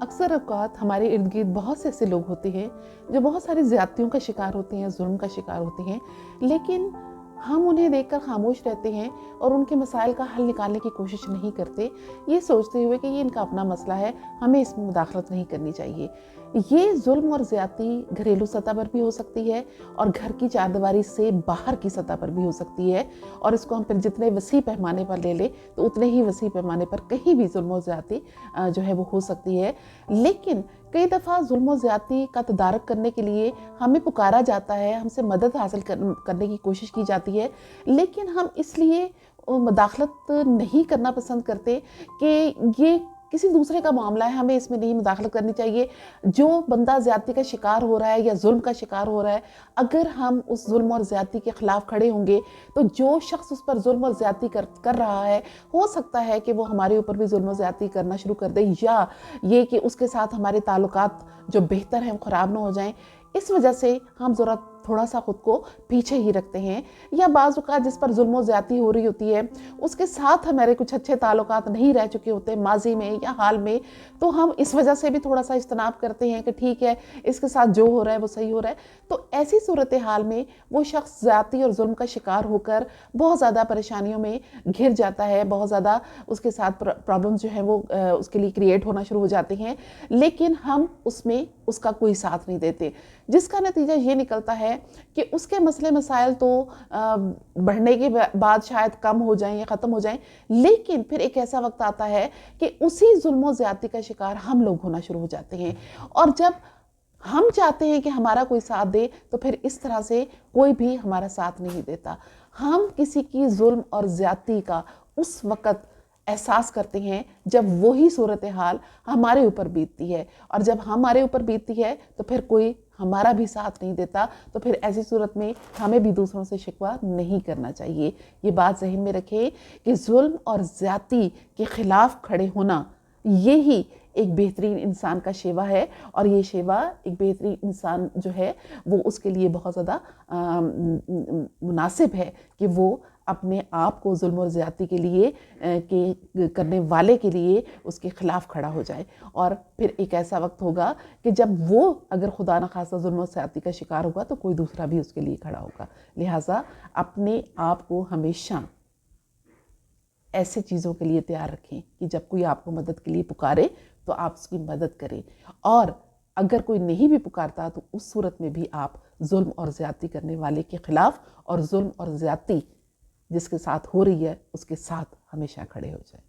اکثر اوقات ہمارے ارد گرد بہت سے ایسے لوگ ہوتے ہیں جو بہت ساری زیادتیوں کا شکار ہوتے ہیں، ظلم کا شکار ہوتے ہیں، لیکن ہم انہیں دیکھ کر خاموش رہتے ہیں اور ان کے مسائل کا حل نکالنے کی کوشش نہیں کرتے، یہ سوچتے ہوئے کہ یہ ان کا اپنا مسئلہ ہے، ہمیں اس میں مداخلت نہیں کرنی چاہیے۔ یہ ظلم اور زیادتی گھریلو سطح پر بھی ہو سکتی ہے اور گھر کی چاردیواری سے باہر کی سطح پر بھی ہو سکتی ہے، اور اس کو ہم پھر جتنے وسیع پیمانے پر لے لیں تو اتنے ہی وسیع پیمانے پر کہیں بھی ظلم و زیادتی جو ہے وہ ہو سکتی ہے۔ لیکن کئی دفعہ ظلم و زیادتی کا تدارک کرنے کے لیے ہمیں پکارا جاتا ہے، ہم سے مدد حاصل کرنے کی کوشش کی جاتی ہے، لیکن ہم اس لیے مداخلت نہیں کرنا پسند کرتے کہ یہ کسی دوسرے کا معاملہ ہے، ہمیں اس میں نہیں مداخلت کرنی چاہیے۔ جو بندہ زیادتی کا شکار ہو رہا ہے یا ظلم کا شکار ہو رہا ہے، اگر ہم اس ظلم اور زیادتی کے خلاف کھڑے ہوں گے تو جو شخص اس پر ظلم اور زیادتی کر رہا ہے، ہو سکتا ہے کہ وہ ہمارے اوپر بھی ظلم و زیادتی کرنا شروع کر دے، یا یہ کہ اس کے ساتھ ہمارے تعلقات جو بہتر ہیں خراب نہ ہو جائیں۔ اس وجہ سے ہم ذرا تھوڑا سا خود کو پیچھے ہی رکھتے ہیں، یا بعض اوقات جس پر ظلم و زیادتی ہو رہی ہوتی ہے اس کے ساتھ ہمارے کچھ اچھے تعلقات نہیں رہ چکے ہوتے ماضی میں یا حال میں، تو ہم اس وجہ سے بھی تھوڑا سا اجتناب کرتے ہیں کہ ٹھیک ہے، اس کے ساتھ جو ہو رہا ہے وہ صحیح ہو رہا ہے۔ تو ایسی صورتحال میں وہ شخص زیادتی اور ظلم کا شکار ہو کر بہت زیادہ پریشانیوں میں گھر جاتا ہے، بہت زیادہ اس کے ساتھ پرابلمز جو ہیں وہ اس کے لیے کریٹ ہونا شروع ہو جاتے ہیں، لیکن ہم اس میں اس کا کوئی ساتھ نہیں دیتے، جس کا نتیجہ یہ نکلتا ہے کہ اس کے مسئلے مسائل تو بڑھنے کے بعد شاید کم ہو جائیں یا ختم ہو جائیں، لیکن پھر ایک ایسا وقت آتا ہے کہ اسی ظلم و زیادتی کا شکار ہم لوگ ہونا شروع ہو جاتے ہیں، اور جب ہم چاہتے ہیں کہ ہمارا کوئی ساتھ دے تو پھر اس طرح سے کوئی بھی ہمارا ساتھ نہیں دیتا۔ ہم کسی کی ظلم اور زیادتی کا اس وقت احساس کرتے ہیں جب وہی صورتحال ہمارے اوپر بیتتی ہے، اور جب ہمارے اوپر بیتتی ہے تو پھر کوئی ہمارا بھی ساتھ نہیں دیتا، تو پھر ایسی صورت میں ہمیں بھی دوسروں سے شکوہ نہیں کرنا چاہیے۔ یہ بات ذہن میں رکھیں کہ ظلم اور زیادتی کے خلاف کھڑے ہونا یہی ایک بہترین انسان کا شیوا ہے، اور یہ شیوا ایک بہترین انسان جو ہے وہ اس کے لیے بہت زیادہ مناسب ہے کہ وہ اپنے آپ کو ظلم اور زیادتی کے لیے کرنے والے کے لیے اس کے خلاف کھڑا ہو جائے، اور پھر ایک ایسا وقت ہوگا کہ جب وہ اگر خدا نخواستہ ظلم اور زیادتی کا شکار ہوگا تو کوئی دوسرا بھی اس کے لیے کھڑا ہوگا۔ لہٰذا اپنے آپ کو ہمیشہ ایسے چیزوں کے لیے تیار رکھیں کہ جب کوئی آپ کو مدد کے لیے پکارے تو آپ اس کی مدد کریں، اور اگر کوئی نہیں بھی پکارتا تو اس صورت میں بھی آپ ظلم اور زیادتی کرنے والے کے خلاف اور ظلم اور زیادتی جس کے ساتھ ہو رہی ہے اس کے ساتھ ہمیشہ کھڑے ہو جائیں۔